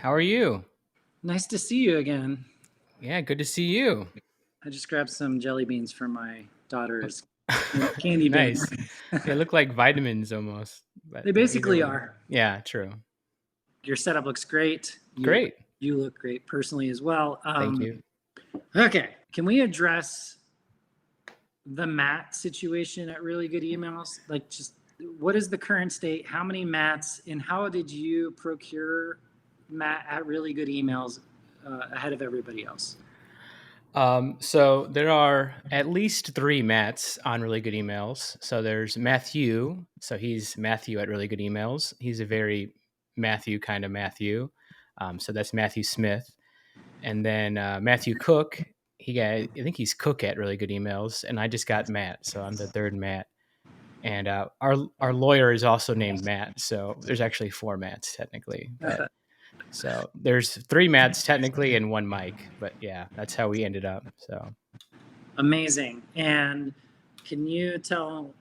How are you? Nice to see you again. Yeah, good to see you. I just grabbed some jelly beans from my daughter's candy bin. Nice. They look like vitamins almost, but They either basically way. are. Yeah, true. Your setup looks great. Great. You look great personally as well. Thank you. Okay, can we address the Matt situation at Really Good Emails? Like, just what is the current state? How many Matts, and how did you procure Matt at Really Good Emails ahead of everybody else? So there are at least three Matts on Really Good Emails. So there's Matthew. So he's Matthew at Really Good Emails. He's a very Matthew kind of Matthew. So that's Matthew Smith. And then Matthew Cook. I think he's Cook at Really Good Emails. And I just got Matt. So I'm the third Matt. And our lawyer is also named Matt, so there's actually four Matts technically. But so there's three Matts technically and one Mike. But yeah, that's how we ended up. So Amazing. And can you tell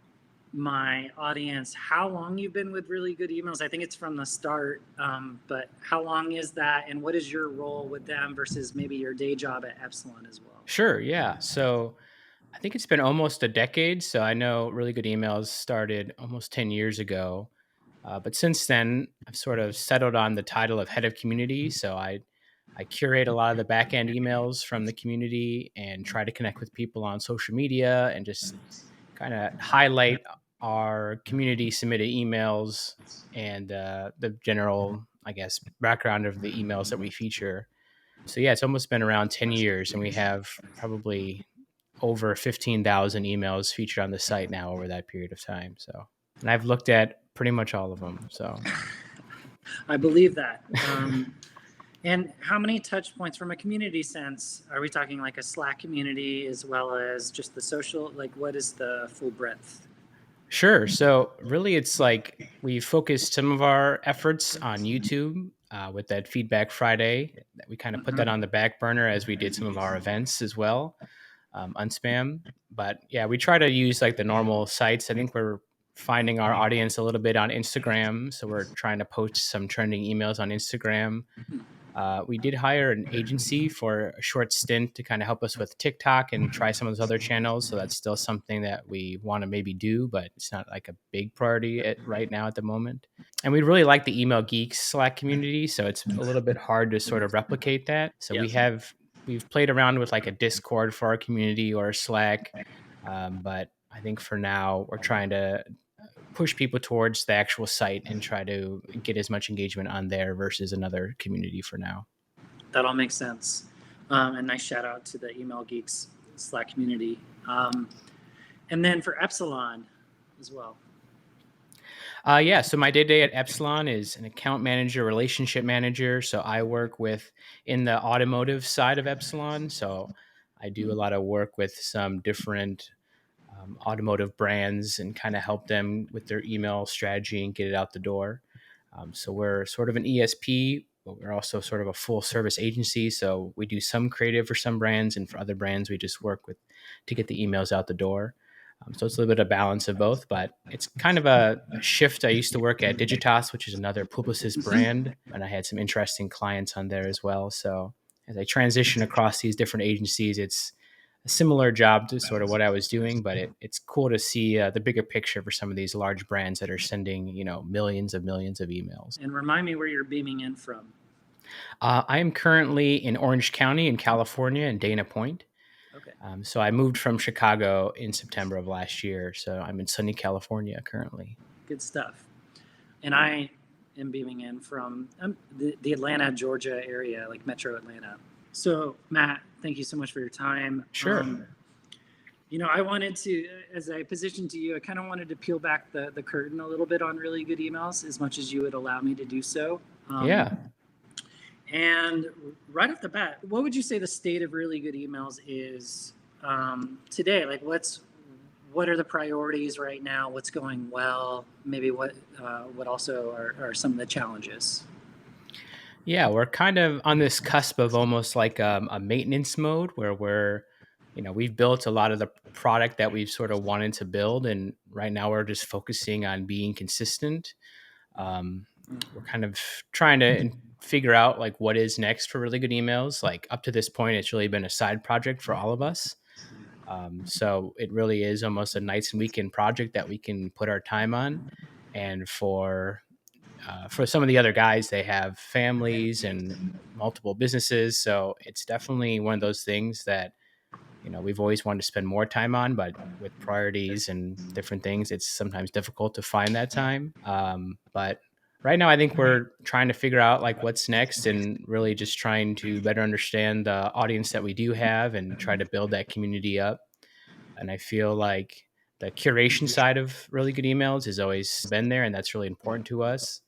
my audience how long you've been with Really Good Emails? I think it's from the start, but how long is that, and what is your role with them versus maybe your day job at Epsilon as well? sure, yeah. So I think it's been almost a decade. So I know Really Good Emails started almost 10 years ago. But since then, I've sort of settled on the title of head of community. So I curate a lot of the back end emails from the community and try to connect with people on social media and just kind of highlight our community submitted emails and the general, I guess, background of the emails that we feature. So yeah, it's almost been around 10 years, and we have probably over 15,000 emails featured on the site now over that period of time. So, and I've looked at pretty much all of them. So, I believe that. And how many touch points from a community sense? Are we talking like a Slack community as well as just the social? Like, what is the full breadth? sure. So, really, it's like we focused some of our efforts on YouTube with that Feedback Friday. That we kind of put that on the back burner as we did some of our events as well, Unspam. But yeah, we try to use like the normal sites. I think we're finding our audience a little bit on Instagram. So, we're trying to post some trending emails on Instagram. We did hire an agency for a short stint to kind of help us with TikTok and try some of those other channels. So that's still something that we want to maybe do, but it's not like a big priority right now at the moment. And we really like the Email Geeks Slack community, so it's a little bit hard to sort of replicate that. So Yes. we've played around with like a Discord for our community or a Slack, but I think for now we're trying to push people towards the actual site and try to get as much engagement on there versus another community for now. That all makes sense. And nice shout out to the Email Geeks Slack community. And then for Epsilon as well. Yeah, so my day to day at Epsilon is an account manager, relationship manager. So I work with in the automotive side of Epsilon. So I do a lot of work with some different automotive brands and kind of help them with their email strategy and get it out the door. So we're sort of an ESP, but we're also sort of a full service agency. So we do some creative for some brands, and for other brands, we just work with to get the emails out the door. So it's a little bit of balance of both, but it's kind of a shift. I used to work at Digitas, which is another Publicis brand, and I had some interesting clients on there as well. So as I transition across these different agencies, it's a similar job to sort of what I was doing, but it's cool to see the bigger picture for some of these large brands that are sending, millions of emails. And remind me where you're beaming in from. I am currently in Orange County in California in Dana Point. Okay. So I moved from Chicago in September of last year. So I'm in sunny California currently. Good stuff. And I am beaming in from the Atlanta, Georgia area, like Metro Atlanta. So, Matt, thank you so much for your time. Sure. I wanted to, as I positioned to you, I kind of wanted to peel back the curtain a little bit on Really Good Emails as much as you would allow me to do so. Yeah. And right off the bat, what would you say the state of Really Good Emails is today? Like, what are the priorities right now? What's going well? Maybe what also are some of the challenges? Yeah, we're kind of on this cusp of almost like a maintenance mode where we've built a lot of the product that we've sort of wanted to build, and right now we're just focusing on being consistent. We're kind of trying to figure out like what is next for really good emails. Like up to this point, it's really been a side project for all of us. So it really is almost a nights and weekend project that we can put our time on. And for some of the other guys, they have families and multiple businesses. So it's definitely one of those things that, we've always wanted to spend more time on, but with priorities and different things, it's sometimes difficult to find that time. But right now, I think we're trying to figure out like what's next and really just trying to better understand the audience that we do have and try to build that community up. And I feel like the curation side of really good emails has always been there, and that's really important to us.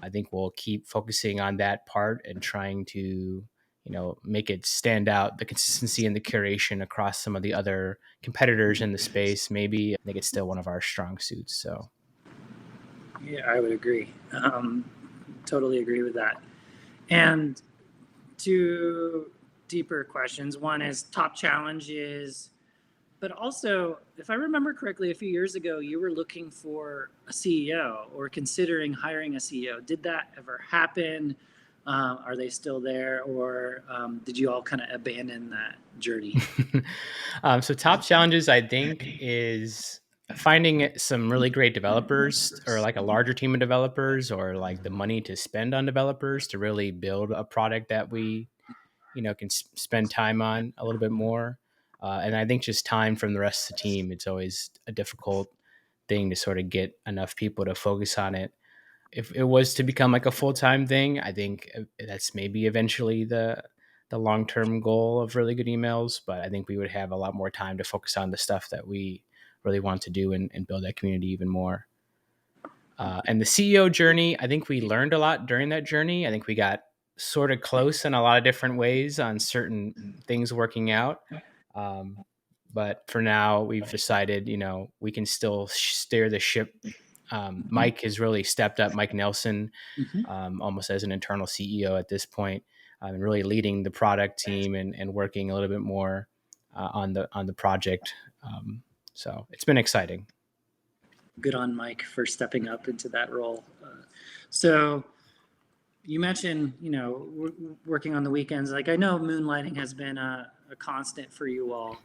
I think we'll keep focusing on that part and trying to, make it stand out, the consistency and the curation across some of the other competitors in the space. Maybe I think it's still one of our strong suits. So, Yeah, I would agree. Totally agree with that. And two deeper questions. One is top challenges, but also, if I remember correctly, a few years ago, you were looking for a CEO or considering hiring a CEO. Did that ever happen? Are they still there, or did you all kind of abandon that journey? so top challenges, I think, is finding some really great developers or like a larger team of developers or like the money to spend on developers to really build a product that we can spend time on a little bit more. And I think just time from the rest of the team, it's always a difficult thing to sort of get enough people to focus on it. If it was to become like a full-time thing, I think that's maybe eventually the long-term goal of really good emails, but I think we would have a lot more time to focus on the stuff that we really want to do and build that community even more. And the CEO journey, I think we learned a lot during that journey. I think we got sort of close in a lot of different ways on certain things working out. Um, but for now, we've decided, we can still steer the ship. Mike has really stepped up, Mike Nelson, Mm-hmm. almost as an internal CEO at this point, and really leading the product team and working a little bit more on the project. So it's been exciting. Good on Mike for stepping up into that role. So you mentioned, working on the weekends. Like I know moonlighting has been a constant for you all.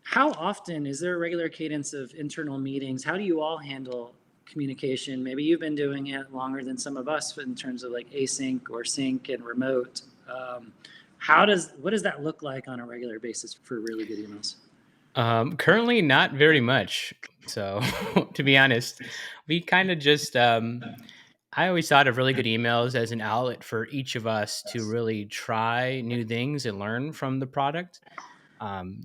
How often is there a regular cadence of internal meetings? How do you all handle communication? Maybe you've been doing it longer than some of us in terms of like async or sync and remote. What does that look like on a regular basis for really good emails? Currently, not very much. So, to be honest, we kind of just, I always thought of really good emails as an outlet for each of us to really try new things and learn from the product.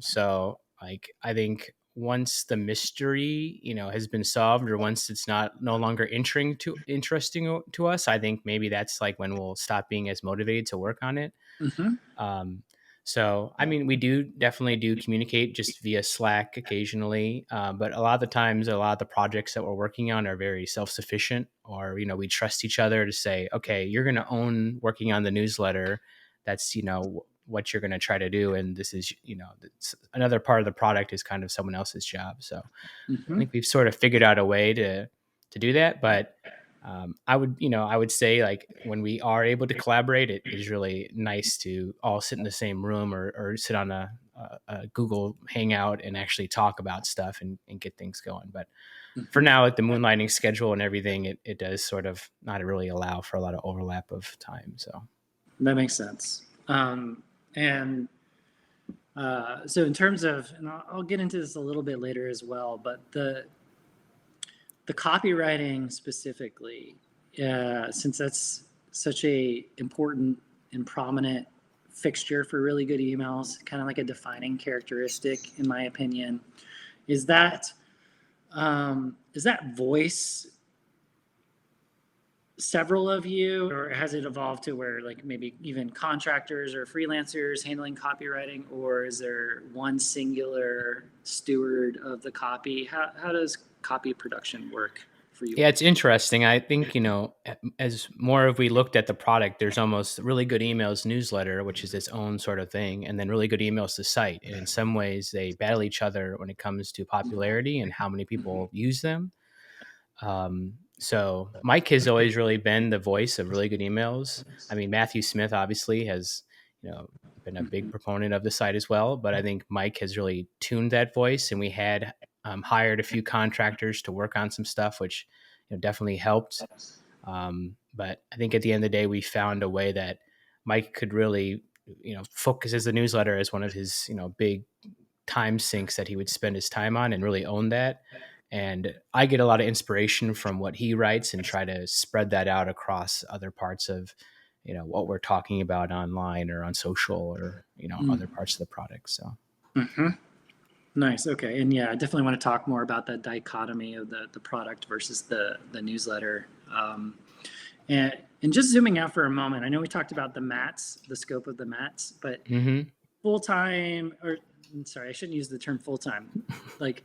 So, like, I think once the mystery, has been solved, or once it's not no longer interesting to us, I think maybe that's like when we'll stop being as motivated to work on it. Mm-hmm. Um, so, I mean, we do definitely do communicate just via Slack occasionally, but a lot of the times, a lot of the projects that we're working on are very self-sufficient, or we trust each other to say, okay, you're going to own working on the newsletter. That's what you're going to try to do, and this is another part of the product is kind of someone else's job. So, I Mm-hmm. think we've sort of figured out a way to do that, but I would say like when we are able to collaborate, it is really nice to all sit in the same room or sit on a Google Hangout and actually talk about stuff and get things going. But for Mm-hmm. now, like the moonlighting schedule and everything, it does sort of not really allow for a lot of overlap of time. So. That makes sense. And so in terms of, and I'll get into this a little bit later as well, but the copywriting specifically, since that's such a important and prominent fixture for really good emails, kind of like a defining characteristic, in my opinion, is that voice several of you, or has it evolved to where like maybe even contractors or freelancers handling copywriting, or is there one singular steward of the copy? How does copy production work for you Yeah, all? it's interesting. I think, as more of we looked at the product, there's almost really good emails newsletter, which is its own sort of thing, and then really good emails to site. And in some ways, they battle each other when it comes to popularity and how many people use them. So Mike has always really been the voice of really good emails. I mean, Matthew Smith obviously has, been a big proponent of the site as well, but I think Mike has really tuned that voice, and we had hired a few contractors to work on some stuff, which definitely helped. But I think at the end of the day, we found a way that Mike could really, focus as the newsletter as one of his, big time sinks that he would spend his time on and really own that. And I get a lot of inspiration from what he writes and try to spread that out across other parts of, what we're talking about online or on social or, other parts of the product. So. Mm-hmm. Nice. Okay. And yeah, I definitely want to talk more about that dichotomy of the product versus the newsletter. And just zooming out for a moment, I know we talked about the mats, the scope of the mats, but full-time, or sorry, I shouldn't use the term full-time, like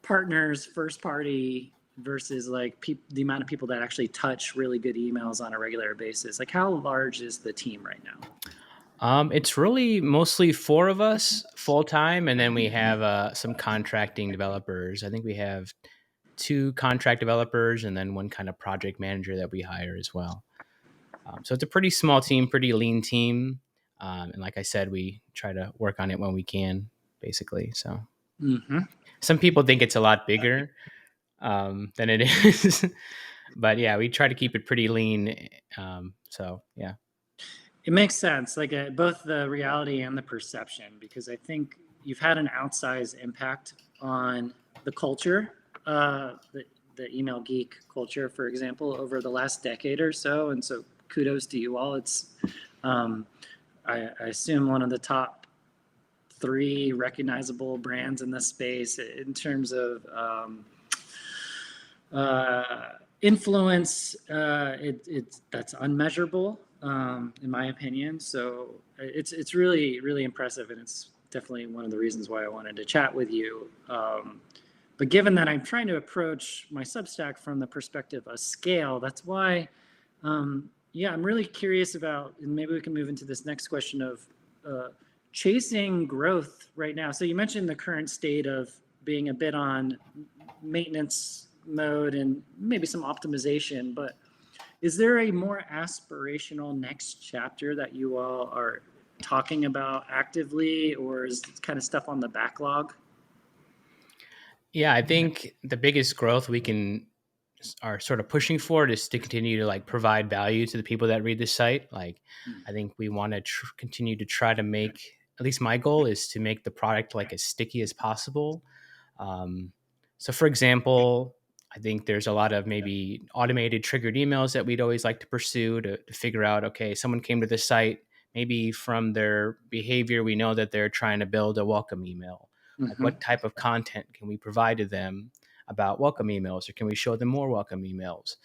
partners, first party versus like the amount of people that actually touch really good emails on a regular basis. Like how large is the team right now? It's really mostly 4 of us full time, and then we have some contracting developers. I think we have 2 contract developers and then 1 kind of project manager that we hire as well. So it's a pretty small team, pretty lean team. And like I said, we try to work on it when we can, basically. So some people think it's a lot bigger than it is. But yeah, we try to keep it pretty lean. So yeah. It makes sense, like both the reality and the perception, because I think you've had an outsized impact on the culture, the email geek culture, for example, over the last decade or so. And so kudos to you all. It's, I assume, one of the top 3 recognizable brands in this space in terms of influence. That's unmeasurable. In my opinion. So it's really, really impressive. And it's definitely one of the reasons why I wanted to chat with you. But given that I'm trying to approach my Substack from the perspective of scale, that's why, I'm really curious about, and maybe we can move into this next question of chasing growth right now. So you mentioned the current state of being a bit on maintenance mode and maybe some optimization, but is there a more aspirational next chapter that you all are talking about actively, or is it kind of stuff on the backlog? Yeah, I think the biggest growth we are sort of pushing for is to continue to like provide value to the people that read the site. Like, I think we want to continue to try to make, at least my goal is to make the product like as sticky as possible. So for example, I think there's a lot of maybe automated triggered emails that we'd always like to pursue to figure out, okay, someone came to the site, maybe from their behavior, we know that they're trying to build a welcome email. Like what type of content can we provide to them about welcome emails, or can we show them more welcome emails?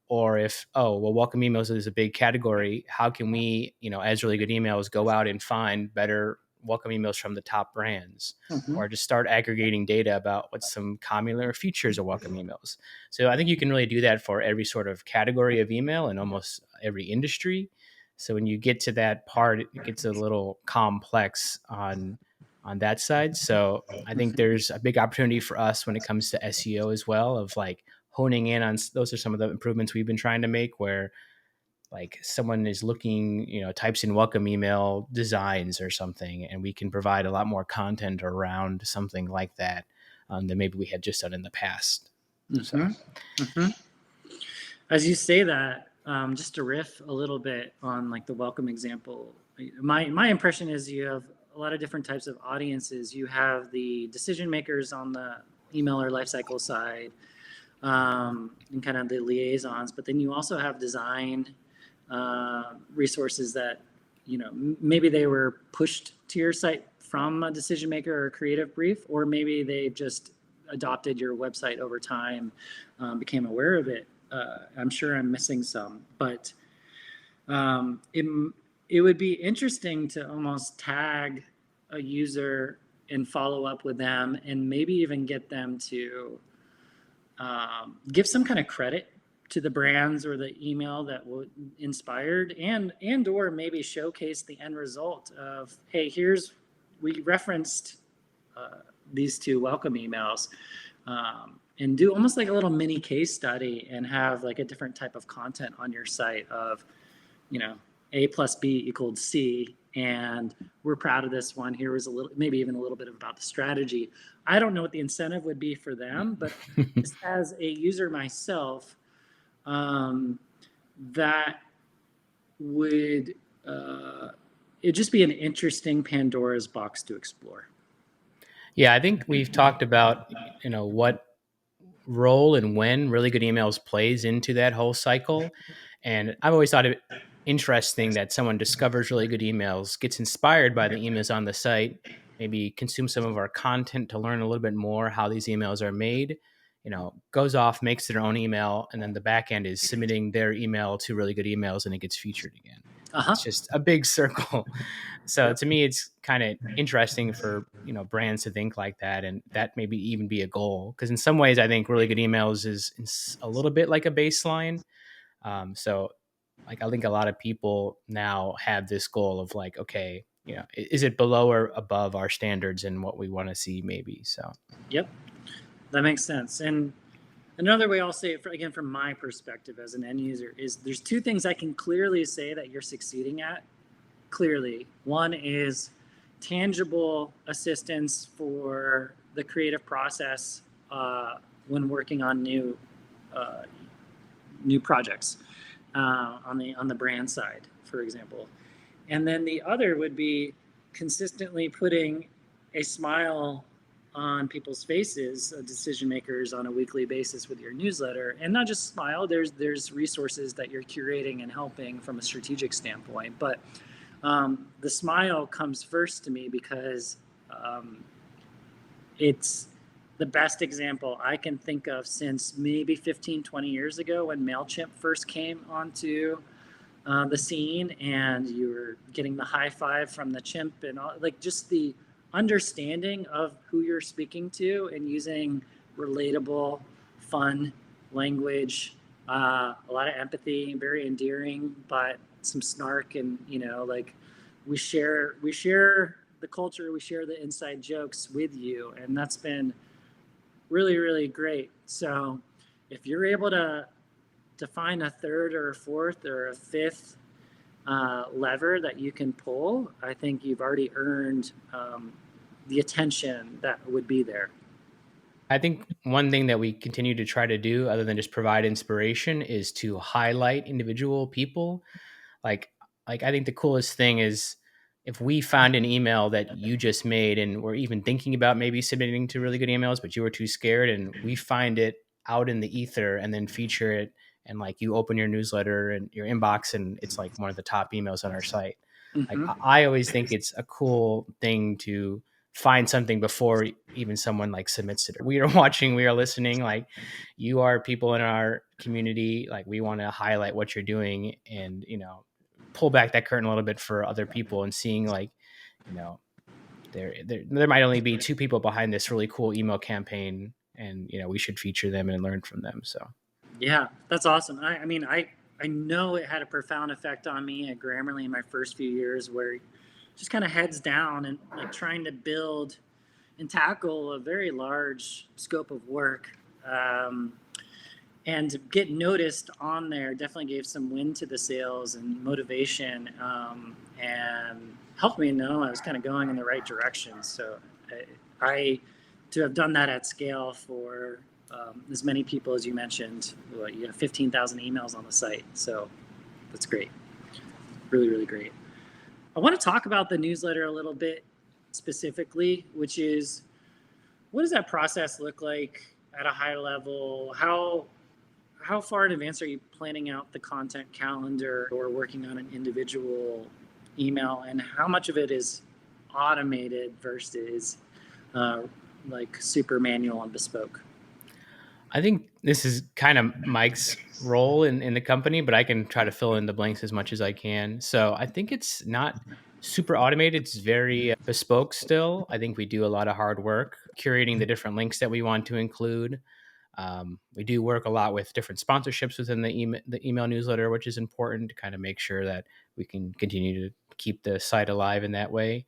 Or if, welcome emails is a big category, how can we, as really good emails, go out and find better welcome emails from the top brands, or just start aggregating data about what's some common features of welcome emails. So I think you can really do that for every sort of category of email and almost every industry. So when you get to that part, it gets a little complex on that side. So I think there's a big opportunity for us when it comes to SEO as well, of like honing in on, those are some of the improvements we've been trying to make, where like someone is looking, types in welcome email designs or something, and we can provide a lot more content around something like that than maybe we had just done in the past. So. As you say that, just to riff a little bit on like the welcome example, my impression is you have a lot of different types of audiences. You have the decision makers on the email or lifecycle side, and kind of the liaisons, but then you also have design resources that, maybe they were pushed to your site from a decision maker or a creative brief, or maybe they just adopted your website over time, became aware of it. I'm sure I'm missing some, but it would be interesting to almost tag a user and follow up with them, and maybe even get them to give some kind of credit to the brands or the email that was inspired, and or maybe showcase the end result of, hey, we referenced these 2 welcome emails. and do almost like a little mini case study and have like a different type of content on your site of, you know, A plus B equals C, and we're proud of this one. Here was a little, maybe even a little bit about the strategy. I don't know what the incentive would be for them, but just as a user myself, um, that would it just be an interesting Pandora's box to explore. Yeah, I think we've talked about, what role and when really good emails plays into that whole cycle. And I've always thought it interesting that someone discovers really good emails, gets inspired by the emails on the site, maybe consumes some of our content to learn a little bit more how these emails are made, goes off, makes their own email, and then the back end is submitting their email to really good emails and it gets featured again. Uh-huh. It's just a big circle. So Yep. to me, it's kind of interesting for brands to think like that, and that maybe even be a goal. Because in some ways, I think really good emails is a little bit like a baseline. So like I think a lot of people now have this goal of like, okay, is it below or above our standards and what we want to see maybe? So Yep. That makes sense. And another way I'll say it, again, from my perspective as an end user, is there's two things I can clearly say that you're succeeding at. Clearly, one is tangible assistance for the creative process when working on uh, new projects on the brand side, for example. And then the other would be consistently putting a smile on people's faces, decision makers, on a weekly basis with your newsletter. And not just smile, there's resources that you're curating and helping from a strategic standpoint. But the smile comes first to me because it's the best example I can think of since maybe 15, 20 years ago when MailChimp first came onto the scene, and you were getting the high five from the chimp and all, like just the understanding of who you're speaking to and using relatable, fun language, a lot of empathy, very endearing, but some snark, and like we share the culture, we share the inside jokes with you, and that's been really, really great. So if you're able to find a third or a fourth or a fifth lever that you can pull, I think you've already earned the attention that would be there. I think one thing that we continue to try to do, other than just provide inspiration, is to highlight individual people. Like, I think the coolest thing is if we found an email that you just made and we're even thinking about maybe submitting to really good emails, but you were too scared, and we find it out in the ether and then feature it, and like you open your newsletter and your inbox and it's like one of the top emails on our site. Like Mm-hmm. I always think it's a cool thing to find something before even someone like submits it. We are watching, we are listening, like you are people in our community, like we want to highlight what you're doing, and pull back that curtain a little bit for other people and seeing like, you know, there might only be two people behind this really cool email campaign, and we should feature them and learn from them. So Yeah, that's awesome. I mean, I know it had a profound effect on me at Grammarly in my first few years, where just kind of heads down and like trying to build and tackle a very large scope of work. And to get noticed on there definitely gave some wind to the sails and motivation, and helped me know I was kind of going in the right direction. So I to have done that at scale for as many people as you mentioned, you have 15,000 emails on the site. So that's great. Really, really great. I want to talk about the newsletter a little bit specifically, which is, what does that process look like at a high level? How far in advance are you planning out the content calendar or working on an individual email, and how much of it is automated versus like super manual and bespoke? I think this is kind of Mike's role in the company, but I can try to fill in the blanks as much as I can. So I think it's not super automated. It's very bespoke still. I think we do a lot of hard work curating the different links that we want to include. We do work a lot with different sponsorships within the email newsletter, which is important to kind of make sure that we can continue to keep the site alive in that way.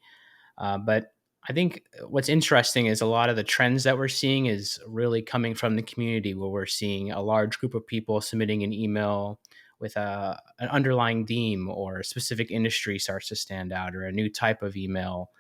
But I think what's interesting is a lot of the trends that we're seeing is really coming from the community, where we're seeing a large group of people submitting an email with an underlying theme, or a specific industry starts to stand out, or a new type of email.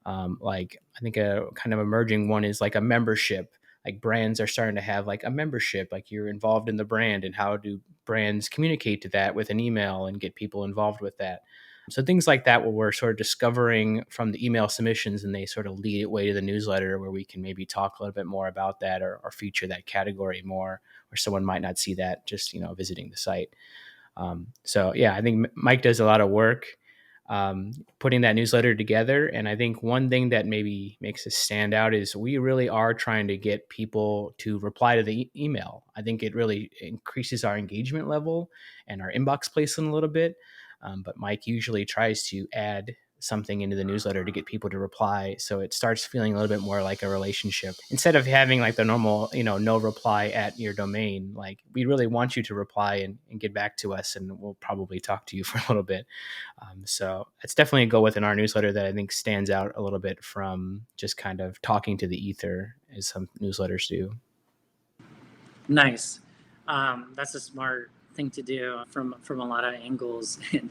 Like, I think a kind of emerging one is like a membership. Like, brands are starting to have like a membership, like you're involved in the brand, and how do brands communicate to that with an email and get people involved with that. So things like that, where we're sort of discovering from the email submissions, and they sort of lead it way to the newsletter, where we can maybe talk a little bit more about that, or feature that category more, or someone might not see that just, visiting the site. So yeah, I think Mike does a lot of work putting that newsletter together. And I think one thing that maybe makes us stand out is we really are trying to get people to reply to the email. I think it really increases our engagement level and our inbox placement a little bit. But Mike usually tries to add something into the newsletter to get people to reply, so it starts feeling a little bit more like a relationship, instead of having like the normal, no reply at your domain. Like, we really want you to reply and get back to us, and we'll probably talk to you for a little bit. So it's definitely a goal within our newsletter that I think stands out a little bit from just kind of talking to the ether, as some newsletters do. Nice. That's a smart thing to do from a lot of angles. And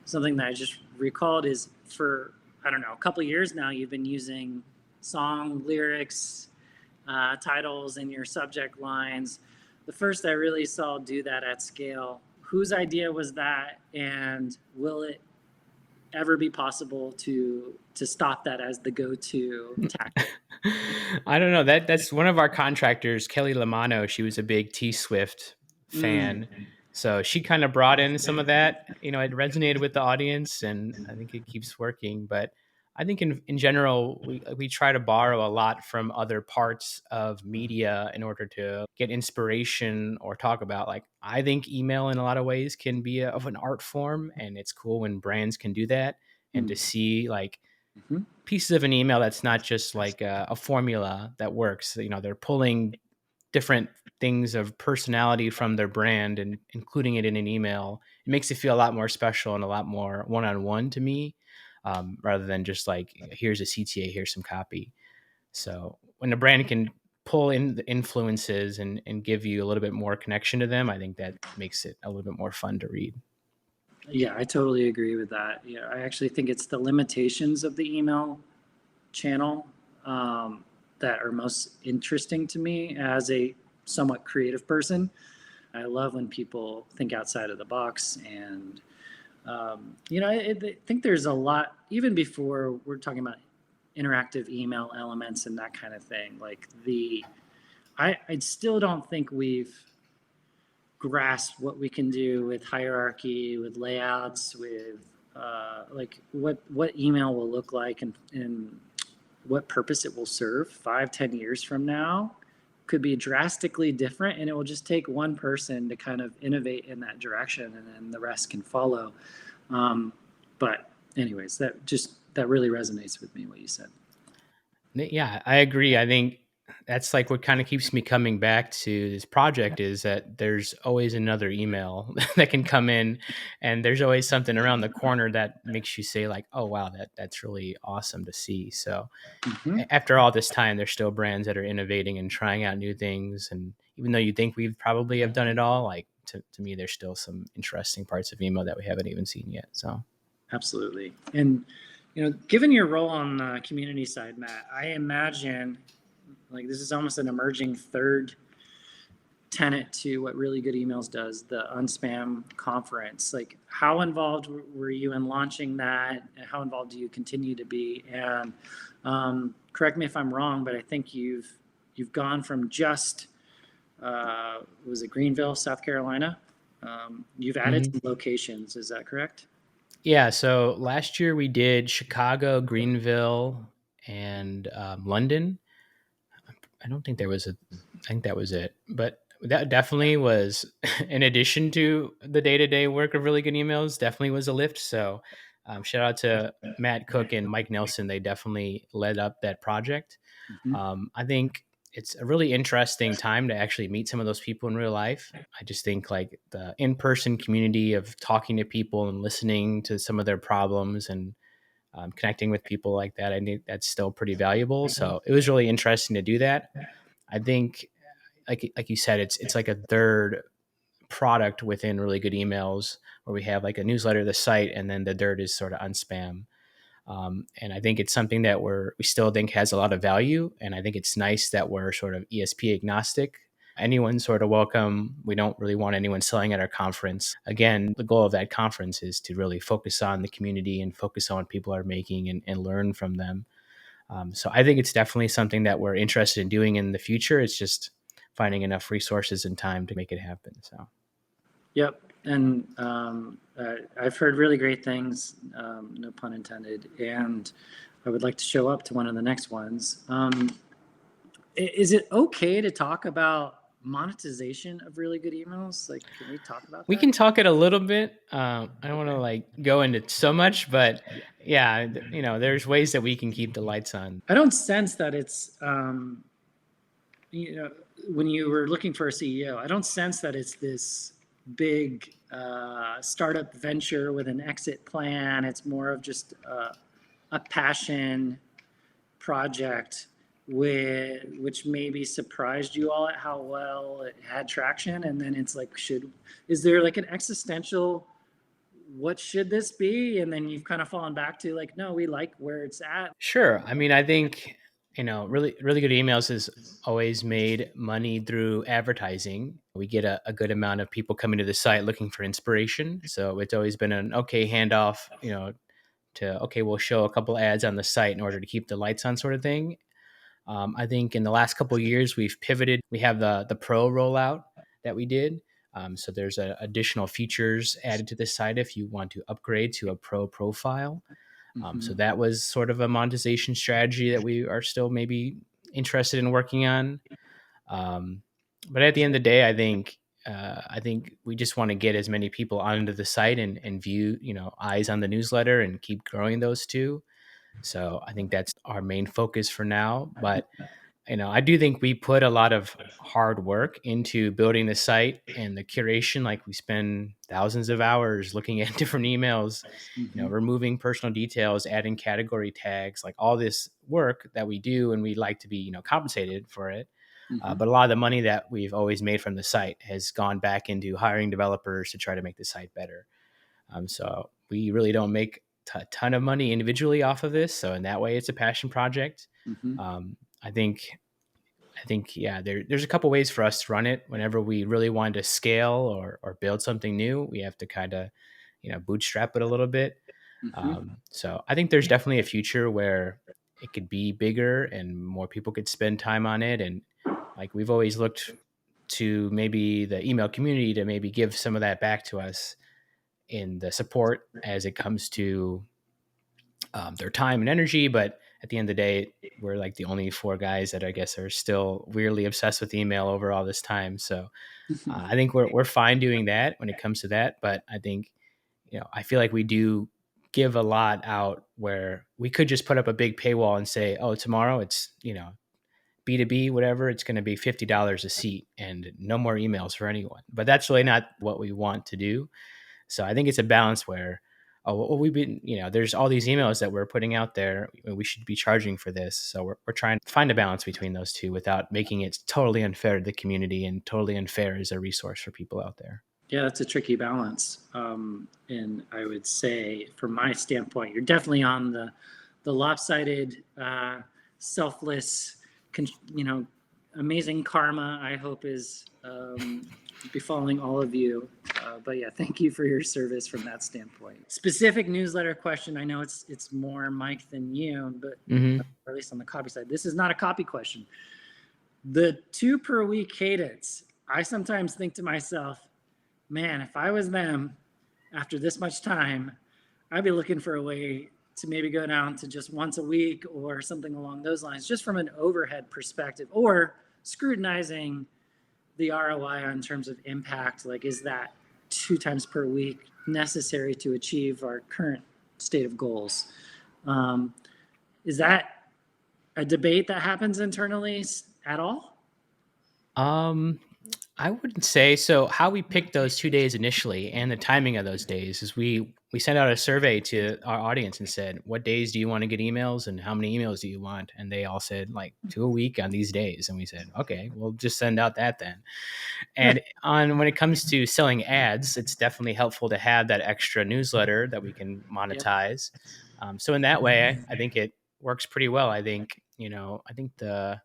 something that I just recalled is, for, I don't know, a couple of years now, you've been using song lyrics, titles in your subject lines. The first I really saw do that at scale. Whose idea was that, and will it ever be possible to stop that as the go-to tactic? I don't know. That's one of our contractors, Kelly Lamano. She was a big T Swift fan. So she kind of brought in some of that. It resonated with the audience, and I think it keeps working. But I think in general, we try to borrow a lot from other parts of media in order to get inspiration or talk about. Like, I think email in a lot of ways can be of an art form, and it's cool when brands can do that, and to see like Mhm. pieces of an email that's not just like a formula that works. They're pulling different things of personality from their brand and including it in an email. It makes it feel a lot more special and a lot more one-on-one to me, rather than just like, here's a CTA, here's some copy. So when a brand can pull in the influences and give you a little bit more connection to them, I think that makes it a little bit more fun to read. Yeah, I totally agree with that. Yeah, I actually think it's the limitations of the email channel that are most interesting to me as a somewhat creative person. I love when people think outside of the box, and I think there's a lot, even before we're talking about interactive email elements and that kind of thing. Like, I still don't think we've grasp what we can do with hierarchy, with layouts, with like what email will look like, and what purpose it will serve 5-10 years from now could be drastically different, and it will just take one person to kind of innovate in that direction, and then the rest can follow. But anyways, that really resonates with me, what you said. Yeah, I agree. I think that's like what kind of keeps me coming back to this project, is that there's always another email that can come in, and there's always something around the corner that makes you say like, "Oh wow, that's really awesome to see." So Mm-hmm. after all this time, there's still brands that are innovating and trying out new things, and even though you think we probably have done it all, like to me, there's still some interesting parts of email that we haven't even seen yet. So Absolutely. And, given your role on the community side, Matt, I imagine like this is almost an emerging third tenet to what Really Good Emails does, the Unspam Conference. Like, how involved were you in launching that? And how involved do you continue to be? And correct me if I'm wrong, but I think you've gone from just was it Greenville, South Carolina? You've added mhm. some locations. Is that correct? Yeah, so last year we did Chicago, Greenville, and London. I don't think there was a. I think that was it. But that definitely was, in addition to the day to day work of Really Good Emails, definitely was a lift. So shout out to Matt Cook and Mike Nelson. They definitely led up that project. Mm-hmm. I think it's a really interesting time to actually meet some of those people in real life. I just think like the in person community of talking to people and listening to some of their problems and connecting with people like that, I think that's still pretty valuable. So it was really interesting to do that. I think, like you said, it's like a third product within really good emails, where we have like a newsletter, the site, and then the third is sort of unspam. And I think it's something that we still think has a lot of value. And I think it's nice that we're sort of ESP agnostic. Anyone's sort of welcome. We don't really want anyone selling at our conference. Again, the goal of that conference is to really focus on the community and focus on what people are making, and learn from them. So I think it's definitely something that we're interested in doing in the future. It's just finding enough resources and time to make it happen. So. Yep. And I've heard really great things, no pun intended, and I would like to show up to one of the next ones. Is it okay to talk about monetization of really good emails? Like, can we talk about We that? can talk it a little bit. I don't want to like go into so much, but yeah, there's ways that we can keep the lights on. I don't sense that it's, when you were looking for a CEO, I don't sense that it's this big startup venture with an exit plan. It's more of just a passion project which maybe surprised you all at how well it had traction. And then it's like, is there like an existential, what should this be? And then you've kind of fallen back to like, no, we like where it's at. Sure. I mean, I think, really, really good emails has always made money through advertising. We get a good amount of people coming to the site looking for inspiration. So it's always been an okay handoff, to, okay, we'll show a couple ads on the site in order to keep the lights on, sort of thing. I think in the last couple of years, we've pivoted. We have the pro rollout that we did. So there's additional features added to the site if you want to upgrade to a pro profile. So that was sort of a monetization strategy that we are still maybe interested in working on. But at the end of the day, I think we just want to get as many people onto the site, and view, eyes on the newsletter, and keep growing those two. So I think that's our main focus for now. But I do think we put a lot of hard work into building the site and the curation. Like, we spend thousands of hours looking at different emails, removing personal details, adding category tags, like all this work that we do, and we like to be, compensated for it. But a lot of the money that we've always made from the site has gone back into hiring developers to try to make the site better. So we really don't make a ton of money individually off of this. So in that way, it's a passion project. I think, yeah, there's a couple ways for us to run it. Whenever we really want to scale or build something new, we have to kind of, bootstrap it a little bit. So I think there's definitely a future where it could be bigger and more people could spend time on it. And like, we've always looked to maybe the email community to maybe give some of that back to us in the support as it comes to their time and energy. But at the end of the day, we're like the only four guys that I guess are still weirdly obsessed with email over all this time. So I think we're fine doing that when it comes to that. But I think, I feel like we do give a lot out, where we could just put up a big paywall and say, oh, tomorrow it's, B2B, whatever, it's going to be $50 a seat and no more emails for anyone. But that's really not what we want to do. So I think it's a balance where, oh, well, we've been, there's all these emails that we're putting out there. We should be charging for this. So we're trying to find a balance between those two without making it totally unfair to the community and totally unfair as a resource for people out there. Yeah, that's a tricky balance. And I would say, from my standpoint, you're definitely on the lopsided, selfless, amazing karma, I hope, is befalling all of you. But yeah, thank you for your service from that standpoint. Specific newsletter question. I know it's more Mike than you, but or at least on the copy side. This is not a copy question. The 2 per week cadence. I sometimes think to myself, man, if I was them after this much time, I'd be looking for a way to maybe go down to just once a week or something along those lines, just from an overhead perspective, or scrutinizing the ROI in terms of impact. Like, is that 2 times per week necessary to achieve our current state of goals? Is that a debate that happens internally at all? I wouldn't say so. How we picked those 2 days initially and the timing of those days is we we sent out a survey to our audience and said, what days do you want to get emails and how many emails do you want? And they all said like 2 a week on these days. And we said, okay, we'll just send out that then. And when it comes to selling ads, it's definitely helpful to have that extra newsletter that we can Yep. monetize. So in that way, I think it works pretty well. I think, I think the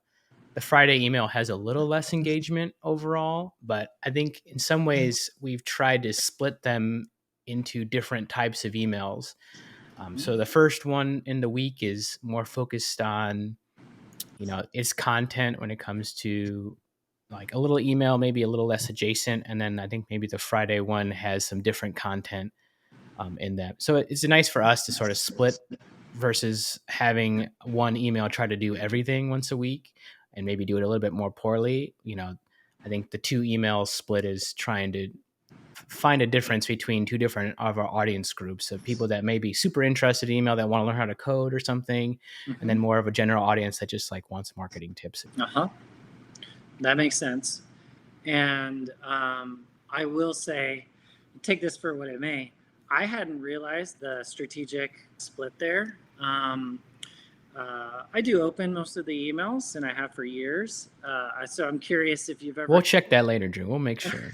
Friday email has a little less engagement overall, but I think in some ways we've tried to split them into different types of emails. So the first one in the week is more focused on, its content when it comes to like a little email, maybe a little less adjacent. And then I think maybe the Friday one has some different content in that. So it's nice for us to sort of split versus having one email try to do everything once a week and maybe do it a little bit more poorly. I think the two email split is trying to find a difference between two different of our audience groups of people that may be super interested in email that want to learn how to code or something, and then more of a general audience that just like wants marketing tips. That makes sense. And I will say, take this for what it may, I hadn't realized the strategic split there. I do open most of the emails, and I have for years. So I'm curious if you've ever. We'll check that later, Drew. We'll make sure.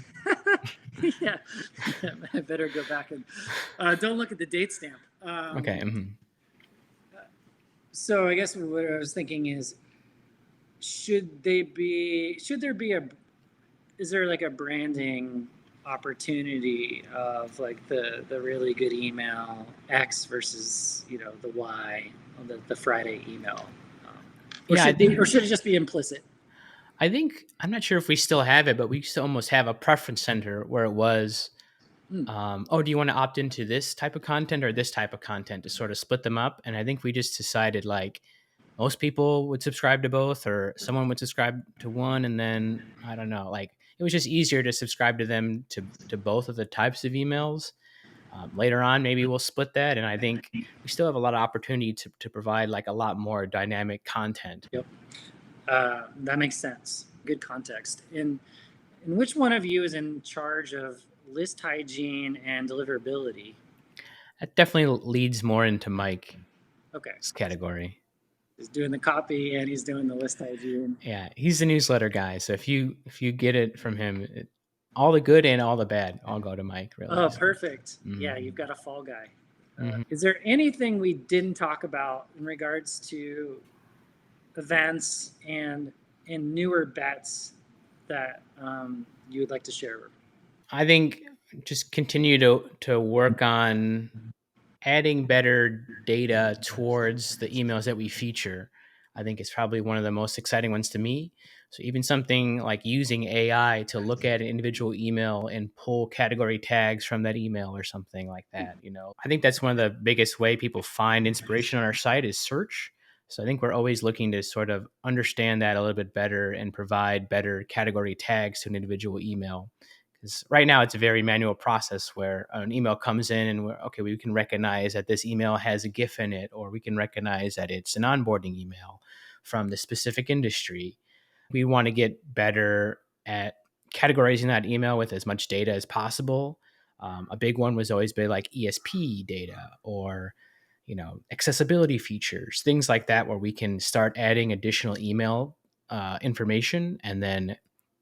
Yeah, I better go back and don't look at the date stamp. Okay. So I guess what I was thinking is, should there be is there like a branding opportunity of like the really good email X versus the Y, the Friday email, or should it just be implicit? I think I'm not sure if we still have it, but we used to almost have a preference center where it was, do you want to opt into this type of content or this type of content, to sort of split them up. And I think we just decided like most people would subscribe to both, or someone would subscribe to one, and then I don't know, like it was just easier to subscribe to them to both of the types of emails. Later on, maybe we'll split that, and I think we still have a lot of opportunity to provide like a lot more dynamic content. Yep. That makes sense. Good context. And which one of you is in charge of list hygiene and deliverability? That definitely leads more into Mike's Okay. category. He's doing the copy and he's doing the list hygiene. Yeah, he's the newsletter guy. So if you get it from him, all the good and all the bad all go to Mike. Really. Oh, perfect. Yeah, you've got a fall guy. Mm-hmm. Is there anything we didn't talk about in regards to events and newer bets that you would like to share? I think just continue to work on adding better data towards the emails that we feature. I think is probably one of the most exciting ones to me. So even something like using AI to look at an individual email and pull category tags from that email or something like that. I think that's one of the biggest way people find inspiration on our site is search. So I think we're always looking to sort of understand that a little bit better and provide better category tags to an individual email. Because right now it's a very manual process where an email comes in and we can recognize that this email has a GIF in it, or we can recognize that it's an onboarding email from the specific industry. We want to get better at categorizing that email with as much data as possible. A big one was always been like ESP data or accessibility features, things like that, where we can start adding additional email information, and then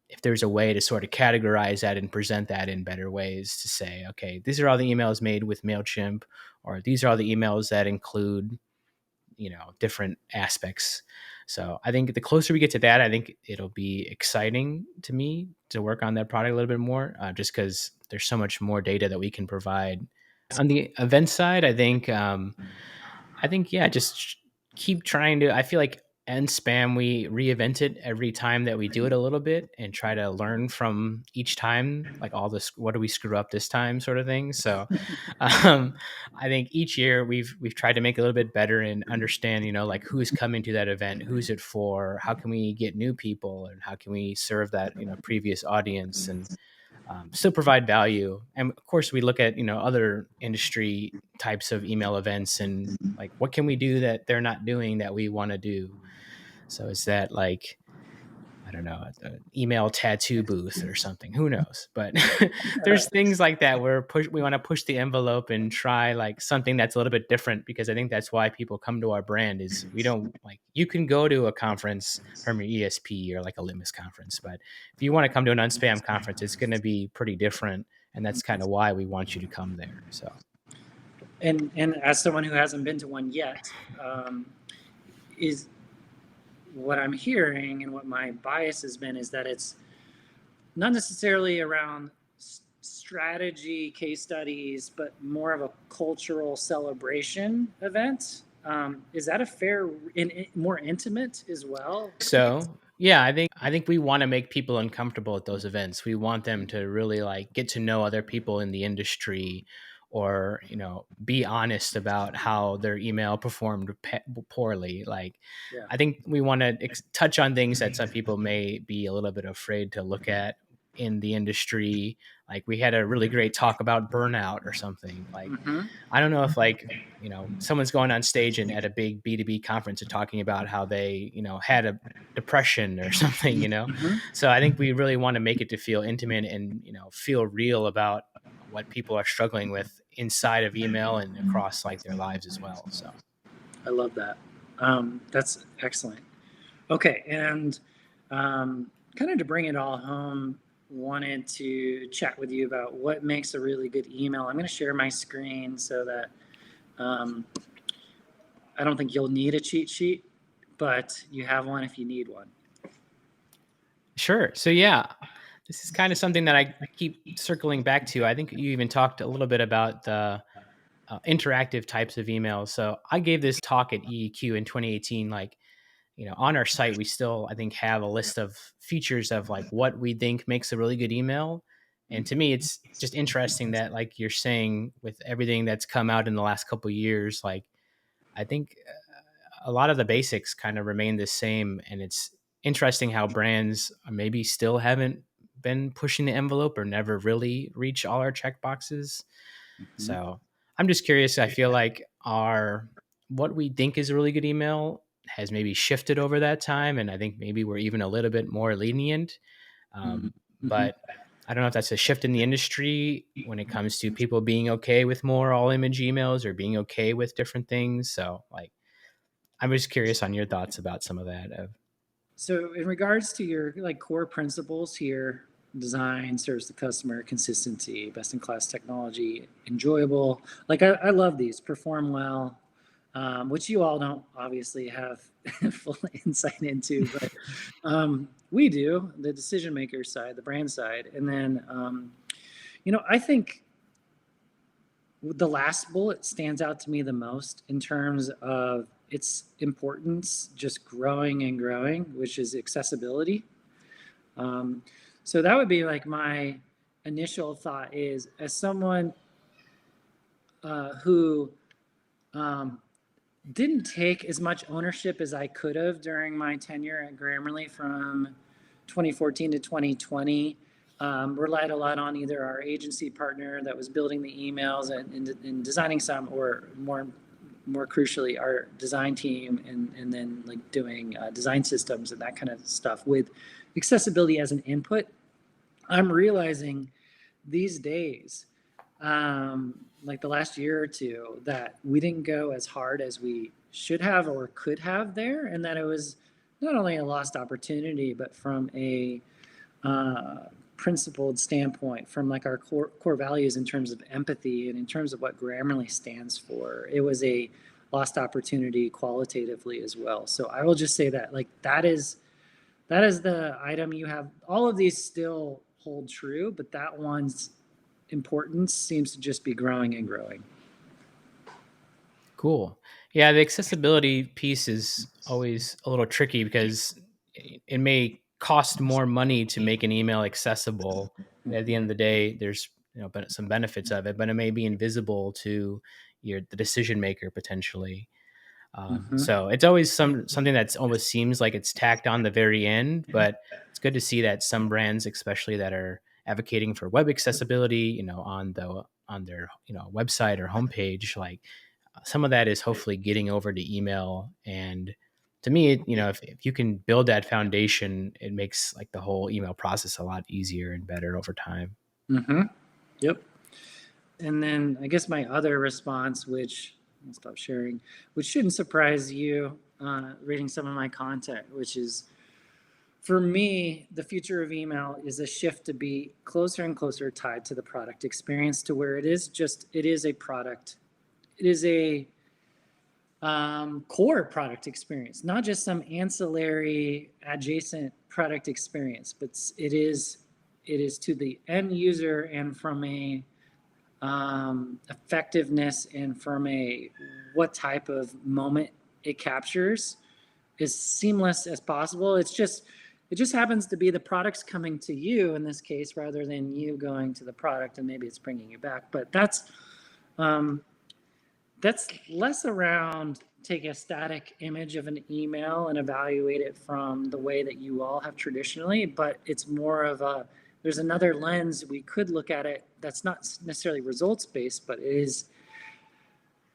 if there's a way to sort of categorize that and present that in better ways to say, okay, these are all the emails made with MailChimp, or these are all the emails that include, different aspects. So I think the closer we get to that, I think it'll be exciting to me to work on that product a little bit more, just because there's so much more data that we can provide. On the event side, yeah, just keep trying to. I feel like Unspam, we reinvent it every time that we do it a little bit and try to learn from each time, like all this, what do we screw up this time, sort of thing. So, I think each year we've tried to make it a little bit better and understand, like who's coming to that event, who's it for, how can we get new people, and how can we serve that previous audience and still provide value. And of course, we look at other industry types of email events and like what can we do that they're not doing that we want to do. So is that like don't know, an email tattoo booth or something. Who knows? But there's things like that where we want to push the envelope and try like something that's a little bit different, because I think that's why people come to our brand. Is we don't like, you can go to a conference from your ESP or like a Litmus conference, but if you want to come to an Unspam conference, it's going to be pretty different, and that's kind of why we want you to come there. So, and as someone who hasn't been to one yet, is what I'm hearing and what my bias has been is that it's not necessarily around strategy case studies, but more of a cultural celebration event. Is that a fair and more intimate as well? so yeah, I think we want to make people uncomfortable at those events. We want them to really like get to know other people in the industry, or be honest about how their email performed poorly. Like, Yeah. I think we want to touch on things that some people may be a little bit afraid to look at in the industry. Like, we had a really great talk about burnout or something. Like, Mm-hmm. I don't know if like, someone's going on stage and at a big B2B conference and talking about how they, had a depression or something. Mm-hmm. So I think we really want to make it to feel intimate and, feel real about what people are struggling with inside of email and across like their lives as well. So I love that. That's excellent. Okay, and kind of to bring it all home, wanted to chat with you about what makes a really good email. I'm going to share my screen so that um, I don't think you'll need a cheat sheet, but you have one if you need one. sure. So yeah, this is kind of something that I keep circling back to. I think you even talked a little bit about the interactive types of emails. So I gave this talk at EEQ in 2018. Like, on our site, we still, I think, have a list of features of like what we think makes a really good email. And to me, it's just interesting that, like you're saying, with everything that's come out in the last couple of years, like I think a lot of the basics kind of remain the same. And it's interesting how brands maybe still haven't been pushing the envelope or never really reach all our check boxes. Mm-hmm. So I'm just curious. I feel like our what we think is a really good email has maybe shifted over that time, and I think maybe we're even a little bit more lenient. Mm-hmm. But I don't know if that's a shift in the industry when it comes to people being okay with more all image emails or being okay with different things. So, like, I'm just curious on your thoughts about some of that. So, in regards to your like core principles here, design, serves the customer, consistency, best in class technology, enjoyable. Like I love these. Perform well, which you all don't obviously have full insight into, but we do. The decision maker side, the brand side, and then I think the last bullet stands out to me the most in terms of its importance just growing and growing, which is accessibility. um, so that would be like my initial thought is, as someone who um, didn't take as much ownership as I could have during my tenure at Grammarly from 2014 to 2020. Relied a lot on either our agency partner that was building the emails and designing some, or more crucially, our design team, and then like doing design systems and that kind of stuff with accessibility as an input. I'm realizing these days, like the last year or two, that we didn't go as hard as we should have or could have there, and that it was not only a lost opportunity, but from a principled standpoint, from like our core values in terms of empathy and in terms of what Grammarly stands for, it was a lost opportunity qualitatively as well. So I will just say that like that is the item. You have all of these still hold true, but that one's importance seems to just be growing and growing. Cool. Yeah, the accessibility piece is always a little tricky because it may cost more money to make an email accessible. At the end of the day, there's some benefits of it, but it may be invisible to the decision maker potentially. Mm-hmm. So it's always something that's almost seems like it's tacked on the very end, but it's good to see that some brands, especially that are advocating for web accessibility, on their website or homepage, like some of that is hopefully getting over to email and to me, if you can build that foundation, it makes like the whole email process a lot easier and better over time. Mm-hmm. Yep. And then I guess my other response, which I'll stop sharing, which shouldn't surprise you reading some of my content, which is, for me, the future of email is a shift to be closer and closer tied to the product experience, to where it is a product. It is a core product experience, not just some ancillary adjacent product experience, but it is to the end user, and from a effectiveness and from a what type of moment it captures, as seamless as possible. It just happens to be the product's coming to you in this case, rather than you going to the product, and maybe it's bringing you back. But that's less around take a static image of an email and evaluate it from the way that you all have traditionally, but it's more of there's another lens we could look at it that's not necessarily results based, but is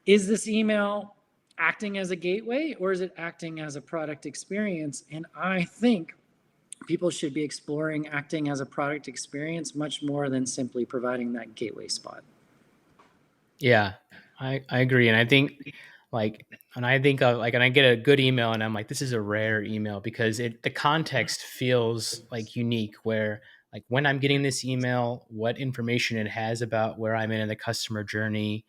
this email acting as a gateway, or is it acting as a product experience? And I think people should be exploring acting as a product experience much more than simply providing that gateway spot. Yeah, I agree. And I think like, and I think of like, and I get a good email and I'm like, this is a rare email because the context feels like unique, where like when I'm getting this email, what information it has about where I'm in the customer journey,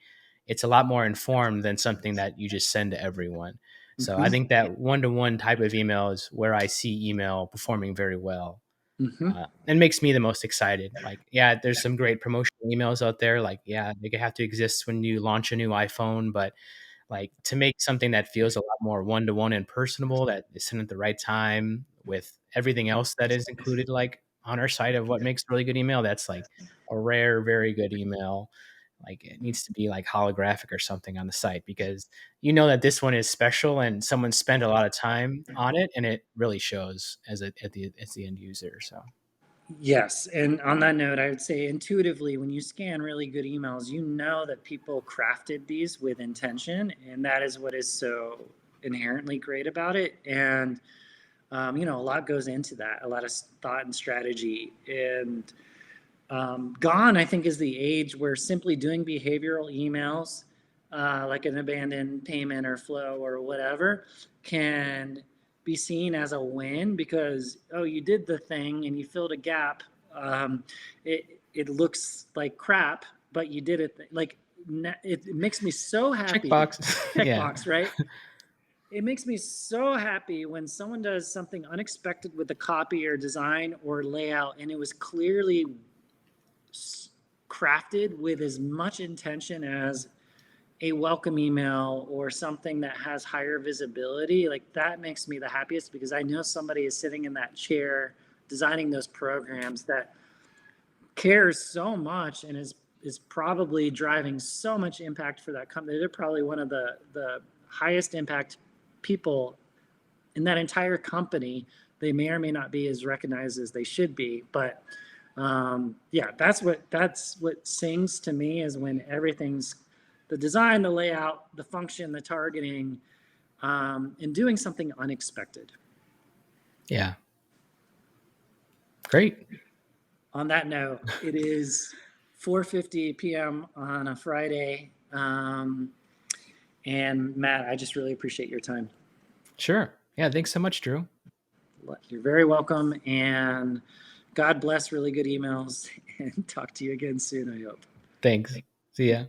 it's a lot more informed than something that you just send to everyone. So I Mm-hmm. think that one-to-one type of email is where I see email performing very well. Mm-hmm. And makes me the most excited. Like, yeah, there's some great promotional emails out there. Like, yeah, they have to exist when you launch a new iPhone, but like to make something that feels a lot more one-to-one and personable, that is sent at the right time with everything else that is included, like on our site of what makes a really good email, that's like a rare, very good email. Like it needs to be like holographic or something on the site, because you know that this one is special and someone spent a lot of time on it, and it really shows as the end user. So Yes, and on that note, I would say intuitively, when you scan really good emails, you know that people crafted these with intention, and that is what is so inherently great about it. And a lot goes into that, a lot of thought and strategy. And gone, I think, is the age where simply doing behavioral emails, like an abandoned payment or flow or whatever, can be seen as a win because, oh, you did the thing and you filled a gap. It looks like crap, but you did it. Like, it makes me so happy. checkbox. Yeah. Checkbox, right? It makes me so happy when someone does something unexpected with the copy or design or layout, and it was clearly crafted with as much intention as a welcome email or something that has higher visibility. Like, that makes me the happiest, because I know somebody is sitting in that chair designing those programs that cares so much and is probably driving so much impact for that company. They're probably one of the highest impact people in that entire company. They may or may not be as recognized as they should be, but yeah, that's what sings to me, is when everything's the design, the layout, the function, the targeting, and doing something unexpected. Yeah. Great. On that note, it is 4:50 p.m. on a Friday. And Matt, I just really appreciate your time. Sure. Yeah. Thanks so much, Drew. You're very welcome. And God bless really good emails, and talk to you again soon, I hope. Thanks. See ya.